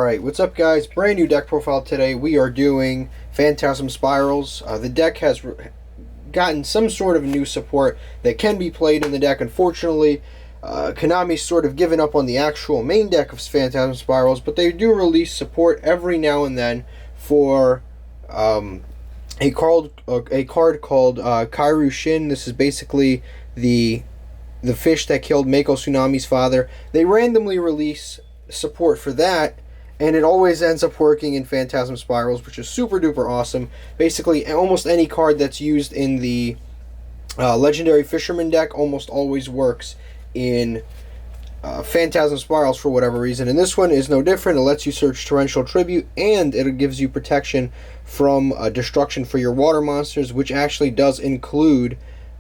Alright, what's up guys? Brand new deck profile today. We are doing Phantasm Spirals. The deck has gotten some sort of new support that can be played in the deck. Unfortunately, Konami's sort of given up on the actual main deck of Phantasm Spirals, but they do release support every now and then for a card called Kairu Shin. This is basically the fish that killed Mako Tsunami's father. They randomly release support for that, and it always ends up working in Phantasm Spirals, which is super duper awesome. Basically, almost any card that's used in the Legendary Fisherman deck almost always works in Phantasm Spirals for whatever reason. And this one is no different. It lets you search Torrential Tribute, and it gives you protection from destruction for your water monsters, which actually does include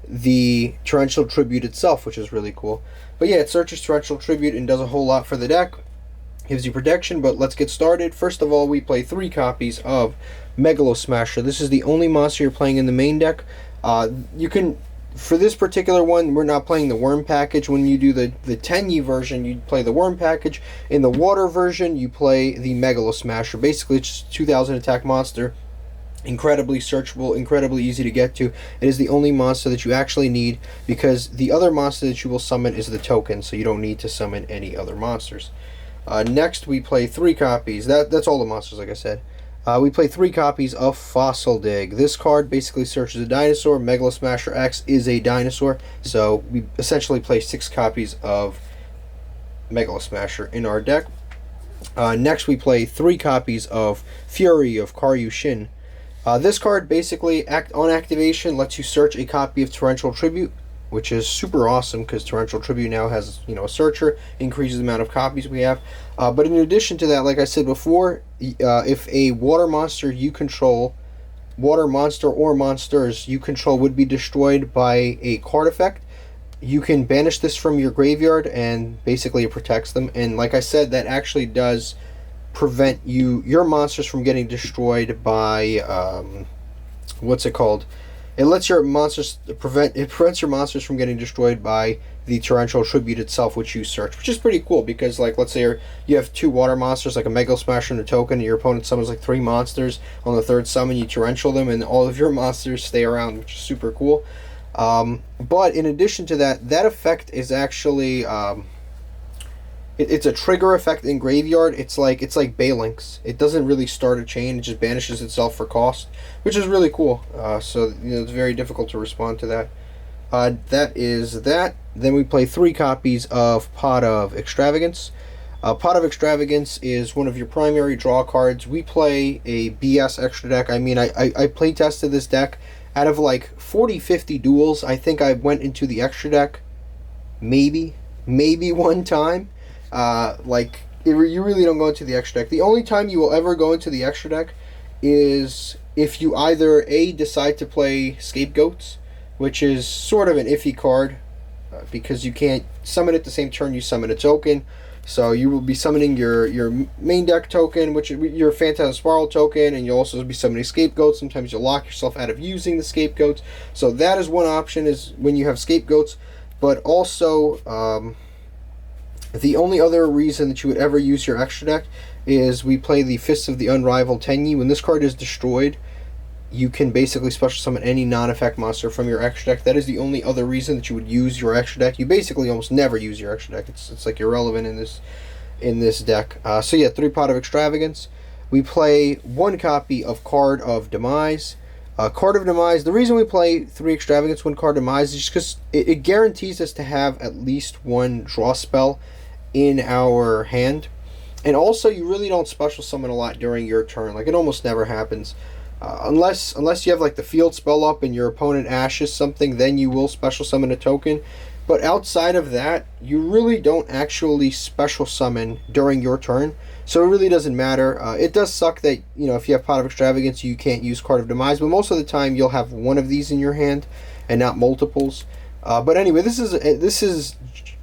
the Torrential Tribute itself, which is really cool. But yeah, it searches Torrential Tribute and does a whole lot for the deck. Gives you protection, but let's get started. First of all, we play 3 copies of Megalo Smasher. This is the only monster you're playing in the main deck. You can, for this particular one, we're not playing the Worm package. When you do the Tenyi version, you play the Worm package. In the Water version, you play the Megalo Smasher. Basically, it's just a 2000 attack monster. Incredibly searchable, incredibly easy to get to. It is the only monster that you actually need, because the other monster that you will summon is the token, so you don't need to summon any other monsters. Next, we play 3 copies. That's all the monsters, like I said. We play 3 copies of Fossil Dig. This card basically searches a dinosaur. Megalo Smasher X is a dinosaur, so we essentially play 6 copies of Megalo Smasher in our deck. Next, we play 3 copies of Fury of Kairu Shin. This card basically, on activation, lets you search a copy of Torrential Tribute, which is super awesome because Torrential Tribute now has, a searcher, increases the amount of copies we have. But in addition to that, like I said before, if a water monster you control, water monster or monsters you control would be destroyed by a card effect, you can banish this from your graveyard, and basically it protects them. And like I said, that actually does prevent your monsters from getting destroyed by what's it called? It lets your monsters prevents your monsters from getting destroyed by the Torrential Tribute itself, which you search, which is pretty cool because, like, let's say you have 2 water monsters, like a Megalo Smasher and a token, and your opponent summons like 3 monsters. On the 3rd summon, you Torrential them, and all of your monsters stay around, which is super cool. But in addition to that, that effect is actually it's a trigger effect in graveyard. It's like Balinx. It doesn't really start a chain. It just banishes itself for cost, which is really cool. So it's very difficult to respond to that. That is that. Then we play 3 copies of Pot of Extravagance. Pot of Extravagance is one of your primary draw cards. We play a BS extra deck. I mean, I play tested this deck. Out of like 40-50 duels, I think I went into the extra deck maybe one time. You really don't go into the extra deck. The only time you will ever go into the extra deck is if you either decide to play Scapegoats, which is sort of an iffy card, because you can't summon it the same turn you summon a token. So you will be summoning your main deck token, which is your Phantasm Spiral token, and you'll also be summoning Scapegoats. Sometimes you'll lock yourself out of using the Scapegoats. So that is one option, is when you have Scapegoats. But also, the only other reason that you would ever use your extra deck is we play the Fists of the Unrivaled Tenyi. When this card is destroyed, you can basically special summon any non-effect monster from your extra deck. That is the only other reason that you would use your extra deck. You basically almost never use your extra deck. It's like irrelevant in this deck. So yeah, 3 Pot of Extravagance. We play 1 copy of Card of Demise. Card of Demise, the reason we play 3 Extravagance, 1 Card of Demise, is just because it guarantees us to have at least 1 draw spell in our hand. And also, you really don't special summon a lot during your turn. Like, it almost never happens. Unless you have like the field spell up and your opponent ashes something, then you will special summon a token. But outside of that, you really don't actually special summon during your turn. So it really doesn't matter. It does suck that, if you have Pot of Extravagance, you can't use Card of Demise. But most of the time, you'll have 1 of these in your hand and not multiples. But anyway, this is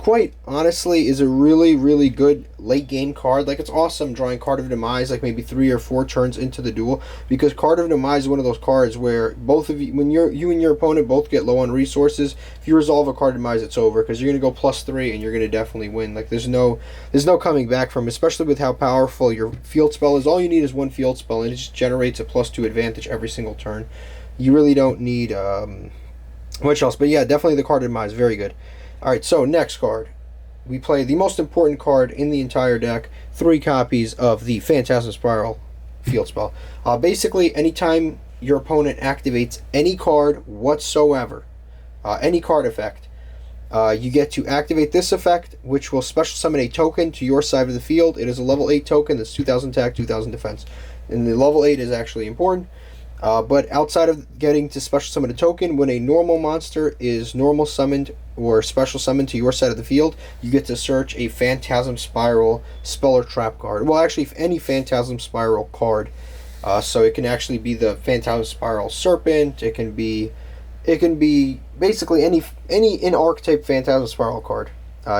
quite honestly is a really, really good late game card. Like, it's awesome drawing Card of Demise like maybe 3 or 4 turns into the duel, because Card of Demise is one of those cards where both of you, when you and your opponent both get low on resources, if you resolve a Card of Demise, it's over, because you're going to go +3 and you're going to definitely win. Like, there's no coming back from, especially with how powerful your field spell is. All you need is one field spell, and it just generates a +2 advantage every single turn. You really don't need much else. But yeah, definitely the Card of Demise, very good. Alright, so next card. We play the most important card in the entire deck, 3 copies of the Phantasm Spiral field spell. Basically, anytime your opponent activates any card whatsoever, any card effect, you get to activate this effect, which will special summon a token to your side of the field. It is a level 8 token that's 2000 attack, 2000 defense. And the level 8 is actually important. But outside of getting to special summon a token, when a normal monster is normal summoned or special summoned to your side of the field, you get to search a Phantasm Spiral spell or trap card. Well, actually, any Phantasm Spiral card. So it can actually be the Phantasm Spiral Serpent. It can be basically any in-archetype Phantasm Spiral card.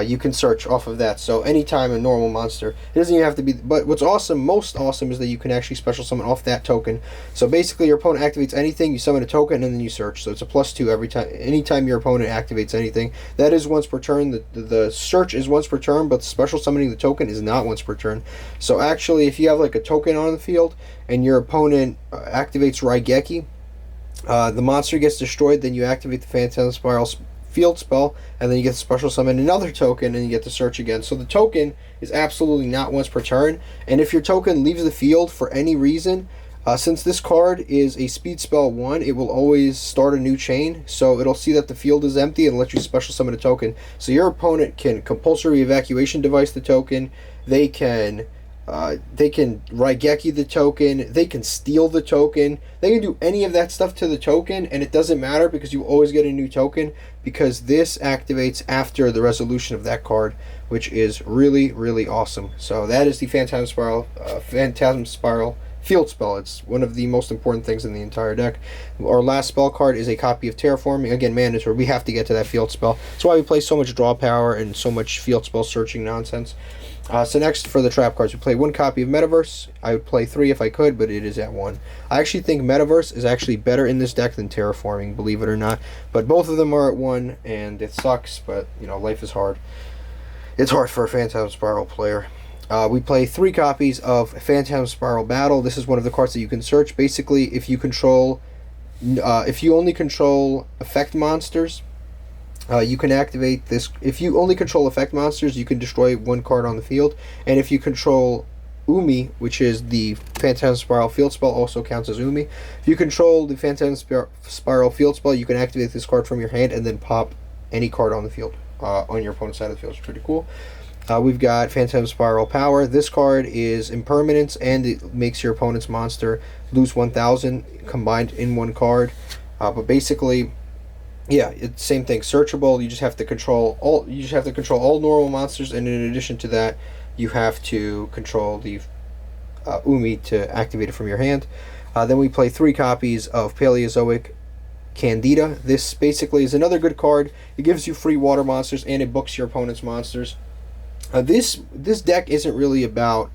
You can search off of that. So anytime a normal monster, it doesn't even have to be. But what's awesome, most awesome, is that you can actually special summon off that token. So basically, your opponent activates anything, you summon a token, and then you search. So it's a +2 every time. Anytime your opponent activates anything, that is once per turn. The search is once per turn, but special summoning the token is not once per turn. So actually, if you have like a token on the field and your opponent activates Raigeki, the monster gets destroyed. Then you activate the Phantasm Spiral field spell, and then you get to special summon another token, and you get to search again. So the token is absolutely not once per turn, and if your token leaves the field for any reason, since this card is a speed spell 1, it will always start a new chain, so it'll see that the field is empty and let you special summon a token. So your opponent can compulsory evacuation device the token, they can Raigeki the token, they can steal the token, they can do any of that stuff to the token, and it doesn't matter because you always get a new token, because this activates after the resolution of that card, which is really, really awesome. So that is the Phantasm Spiral field spell. It's one of the most important things in the entire deck. Our last spell card is a copy of Terraforming. Again, mandatory. We have to get to that field spell. That's why we play so much draw power and so much field spell searching nonsense. So next, for the trap cards, we play 1 copy of Metaverse. I would play 3 if I could, but it is at 1. I actually think Metaverse is actually better in this deck than Terraforming, believe it or not. But both of them are at 1, and it sucks, but, you know, life is hard. It's hard for a Phantasm Spiral player. We play 3 copies of Phantasm Spiral Battle. This is one of the cards that you can search. Basically, if you only control effect monsters, you can activate this. If you only control effect monsters, you can destroy 1 card on the field. And if you control Umi, which is the Phantasm Spiral field spell, also counts as Umi. If you control the Phantasm Spiral field spell, you can activate this card from your hand and then pop any card on the field, on your opponent's side of the field. It's pretty cool. We've got Phantasm Spiral Power. This card is impermanence, and it makes your opponent's monster lose 1,000 combined in 1 card. But basically, yeah, it's same thing. Searchable. You just have to control all. You just have to control all normal monsters, and in addition to that, you have to control the Umi to activate it from your hand. Then we play 3 copies of Paleozoic Candida. This basically is another good card. It gives you free water monsters, and it books your opponent's monsters. This deck isn't really about.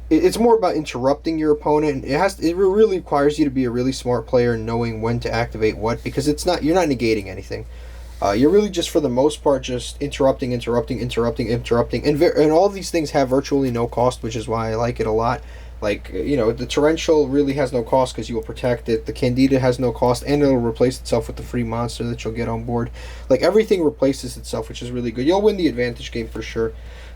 It's more about interrupting your opponent. It really requires you to be a really smart player, knowing when to activate what, because you're not negating anything. You're really just, for the most part, just interrupting, and all these things have virtually no cost, which is why I like it a lot. Like, you know, the Torrential really has no cost because you will protect it. The Candida has no cost, and it'll replace itself with the free monster that you'll get on board. Like, everything replaces itself, which is really good. You'll win the advantage game for sure.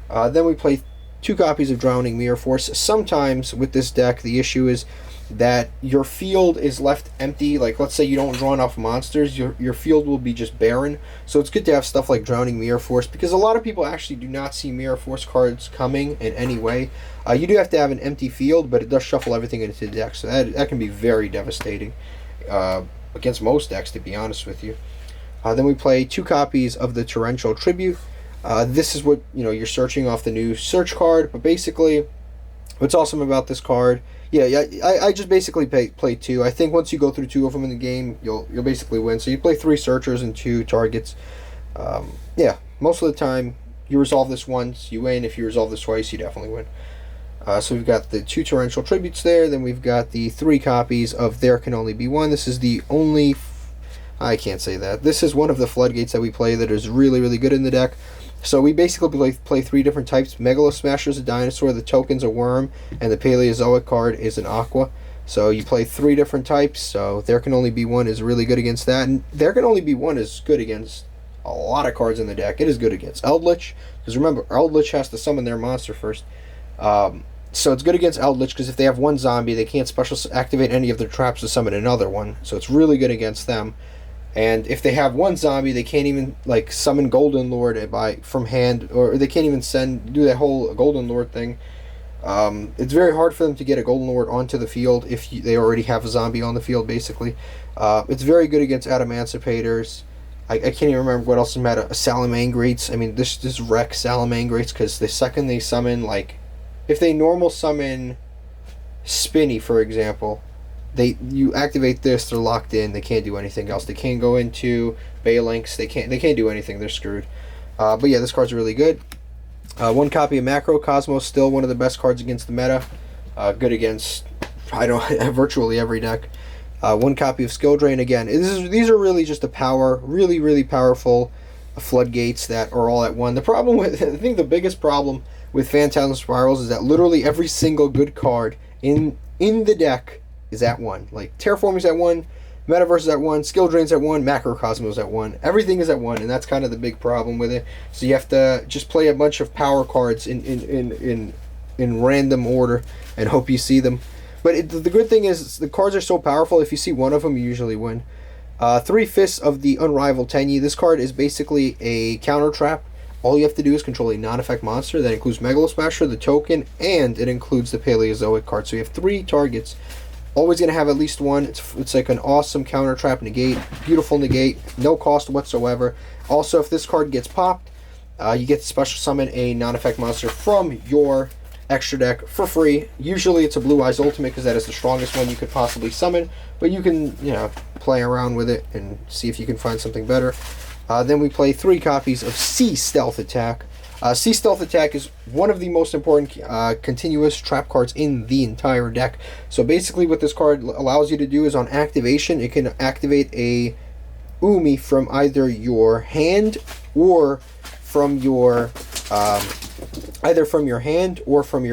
Then we play 2 copies of Drowning Mirror Force. Sometimes with this deck, the issue is that your field is left empty. Like, let's say you don't draw enough monsters, your field will be just barren. So it's good to have stuff like Drowning Mirror Force, because a lot of people actually do not see Mirror Force cards coming in any way. You do have to have an empty field, but it does shuffle everything into the deck, so that can be very devastating against most decks, to be honest with you. Then we play 2 copies of the Torrential Tribute. This is what, you know, you're searching off the new search card, but basically, what's awesome about this card, I just basically play 2. I think once you go through 2 of them in the game, you'll basically win. So you play 3 searchers and 2 targets. Yeah, most of the time, you resolve this once, you win. If you resolve this twice, you definitely win. So we've got the 2 torrential tributes there. Then we've got the 3 copies of There Can Only Be One. This is the only... I can't say that. This is one of the floodgates that we play that is really, really good in the deck. So we basically play 3 different types. Megalo Smasher is a dinosaur, the token's a worm, and the Paleozoic card is an aqua. So you play 3 different types, so There Can Only Be One is really good against that. And There Can Only Be One is good against a lot of cards in the deck. It is good against Eldritch, because remember, Eldritch has to summon their monster first. So it's good against Eldritch, because if they have one zombie, they can't special activate any of their traps to summon another one. So it's really good against them. And if they have one zombie, they can't even like summon Golden Lord from hand, or they can't even do that whole Golden Lord thing. It's very hard for them to get a Golden Lord onto the field if they already have a zombie on the field, basically. It's very good against Adamantipator's. I can't even remember what else is meta. Salamangreats. I mean, this wrecks Salamangreats, because the second they summon, like, if they normal summon Spinny, for example, you activate this, they're locked in, they can't do anything else. They can't go into Balinks, they can't do anything, they're screwed. But yeah, this card's really good. 1 copy of Macrocosmos, still one of the best cards against the meta. Good against virtually every deck. 1 copy of Skill Drain. Again, these are really just really, really powerful floodgates that are all at 1. The problem with, I think the biggest problem with Phantasm Spirals is that literally every single good card in the deck is at 1. Like, Terraforming's at 1, Metaverse is at 1, Skill Drain's at 1, Macrocosmos at 1. Everything is at 1, and that's kind of the big problem with it. So you have to just play a bunch of power cards in random order and hope you see them. But the good thing is, the cards are so powerful, if you see one of them, you usually win. 3 Fists of the Unrivaled Tenyi. This card is basically a counter trap. All you have to do is control a non-effect monster. That includes Megalo Smasher, the token, and it includes the Paleozoic card. So you have 3 targets. Always going to have at least 1. It's like an awesome counter trap negate. Beautiful negate. No cost whatsoever. Also, if this card gets popped, you get to special summon a non-effect monster from your extra deck for free. Usually it's a Blue Eyes Ultimate, because that is the strongest one you could possibly summon. But you can, play around with it and see if you can find something better. Then we play 3 copies of Sea Stealth Attack. Sea Stealth Attack is one of the most important continuous trap cards in the entire deck. So basically what this card allows you to do is, on activation, it can activate a Umi from either your hand or from your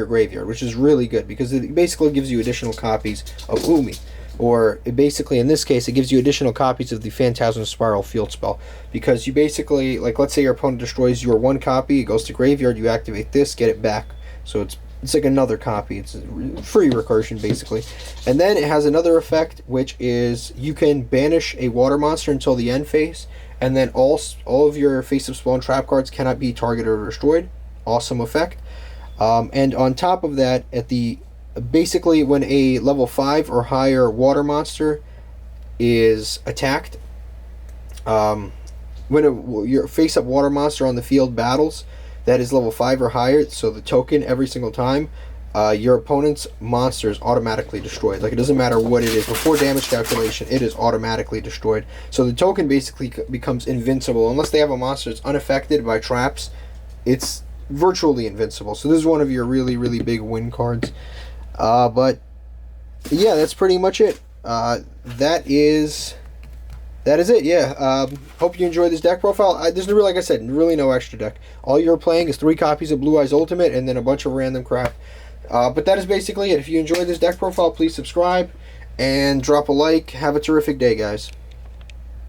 graveyard, which is really good, because it basically gives you additional copies of Umi. Or basically, in this case, it gives you additional copies of the Phantasm Spiral field spell. Because you basically, like, let's say your opponent destroys your 1 copy, it goes to graveyard, you activate this, get it back. So it's like another copy. It's free recursion, basically. And then it has another effect, which is you can banish a water monster until the end phase, and then all of your face-up spawn trap cards cannot be targeted or destroyed. Awesome effect. And on top of that, basically, when a level 5 or higher water monster is attacked, when your face-up water monster on the field battles, that is level 5 or higher, so the token every single time, your opponent's monster is automatically destroyed. Like, it doesn't matter what it is. Before damage calculation, it is automatically destroyed. So the token basically becomes invincible. Unless they have a monster that's unaffected by traps, it's virtually invincible. So this is one of your really, really big win cards. But yeah, that's pretty much it. That is it. Yeah. Hope you enjoyed this deck profile. There's really, like I said, really no extra deck. All you're playing is 3 copies of Blue Eyes Ultimate and then a bunch of random crap. But that is basically it. If you enjoyed this deck profile, please subscribe and drop a like. Have a terrific day, guys.